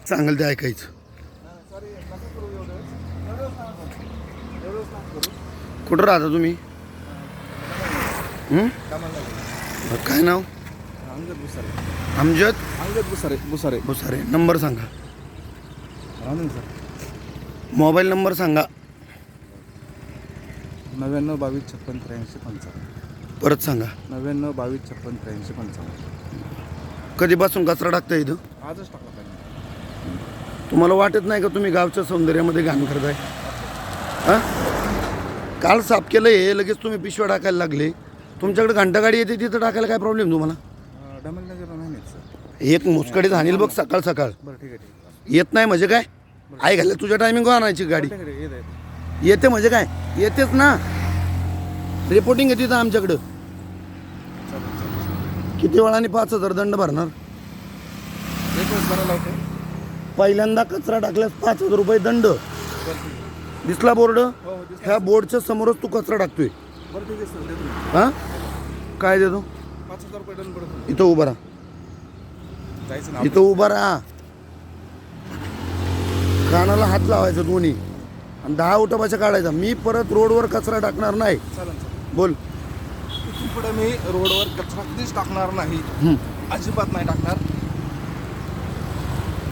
सांगाल ते ऐकायचं. कुठं राहता तुम्ही? काय नाव? अंगद बुसारे. अमजद अंगद बुसारे. बुसारे. बुसारे. नंबर सांगा. आनंद सर. मोबाईल नंबर सांगा. 99 22 56 83 55. परत सांगा. 99 22 56 83 55. कधीपासून कचरा टाकता इथं? आजच टाकला पाहिजे. तुम्हाला वाटत नाही का तुम्ही गावच्या सौंदर्यामध्ये घाण करताय? हां, काल साफ केलं हे, लगेच तुम्ही पिशव्या टाकायला लागले. तुमच्याकडे घंटागाडी येते तिथं टाकायला काय प्रॉब्लेम तुम्हाला? डमलनगरला नाही नेत सर. एक मुसकडीत हानील बघ सकाळ सकाळ. बरं ठीक आहे ठीक येत नाही म्हणजे काय? आई घाले तुझ्या टायमिंग आणायची गाडी. आहे. येत आहे. येते म्हणजे काय? येतेच ना. रिपोर्टिंग आहे तिथं आमच्याकडं. किती वेळाने 5,000 दंड भरणार? एक वेळेस भरायला होते. पहिल्यांदा कचरा टाकल्यास 5,000 रुपये दंड. बरं ठीक आहे. दिसला बोर्ड? हो दिसलं. ह्या बोर्डच्या समोरच तू कचरा टाकतोय. बरं ठीक आहे सर. देतो. हां, काय देतो? 5,000 रुपये दंड पडतो. इथं उभा राहा. जायचं ना. इथं उभा राहा. कानाला हात लावायचा दोन्ही आणि 10 उठापाच्या काढायचा. मी परत रोडवर कचरा टाकणार नाही. चालेल सर. बोल. इथून पुढे मी रोडवर कचरा कधीच टाकणार नाही. हं, अजिबात नाही टाकणार.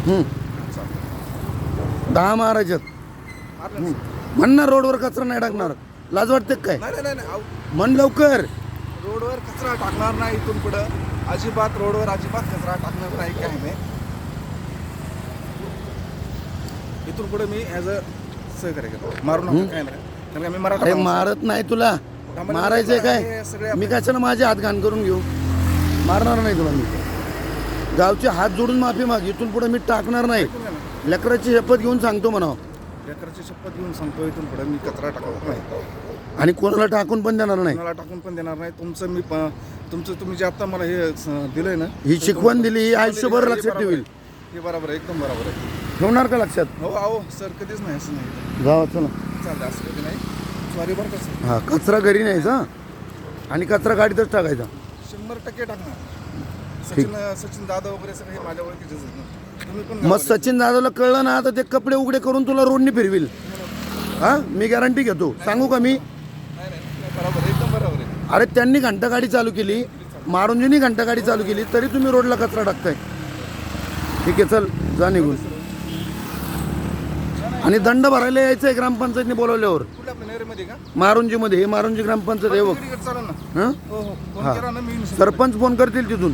हं. चालेल. 10 मारायच्यात. मारलं सर. म्हणणार रोडवर कचरा नाही टाकणार. लाज वाटते काय? नाही नाही नाही. म्हण लवकर. रोडवर कचरा टाकणार नाही इथून पुढं. अजिबात रोडवर अजिबात कचरा टाकणार नाही. काय नाही इथून पुढे मी ॲज अ सहकार्य करतो. मारू नका काय नाही. कारण मी मराठा अरे माणूस आहे. मारत नाही तुला. मारायचंय काय? सगळे मी कशाला माझे हात घाण करून घेऊ? मारणार नाही तुला मी. गावचे हात जोडून माफी माग. इथून पुढे मी टाकणार नाही. लेकराची शपथ घेऊन सांगतो म्हणा. लेकराची शपथ घेऊन सांगतो इथून पुढे मी कचरा टाकणार नाही. आणि कोणाला टाकून पण देणार नाही. कोणाला टाकून पण देणार नाही. तुमचं तुम्ही जे आता मला हे दिलंय ना, ही शिकवण दिली, ही आयुष्यभर लक्षात ठेवील. हे बरोबर आहे. एकदम बरोबर आहे. ठेवणार का लक्षात? हो अहो सर कधीच नाही असं नाही. जावा चला. चालतं असं कधी नाही. सॉरी बरं का सर. हा, कचरा घरी न्यायचा आणि कचरा गाडीतच टाकायचा. 100% टाकणार. सचिन दादा वगैरे सगळे हे माझ्या ओळखीचेच आहेत ना. तुम्ही पण मग सचिन दादाला कळलं ना, तर ते कपडे उघडे करून तुला रोडने फिरविल. हा, मी गॅरंटी घेतो. सांगू का मी? नाही बरोबर आहे. एकदम बरोबर आहे. अरे त्यांनी घंटागाडी चालू केली, मारुंजींनी घंटागाडी चालू केली, तरी तुम्ही रोडला कचरा टाकताय. ठीक आहे, चल जा निघून. आणि दंड भरायला यायचं आहे ग्रामपंचायतने बोलवल्यावर. कुठल्या आपल्या नेरेमध्ये का? मारुंजीमध्ये. हे मारुंजी ग्रामपंचायत आहे बघ. चालेल ना. हं? हो हो. फोन हा. करा ना मी. सरपंच फोन करतील तिथून.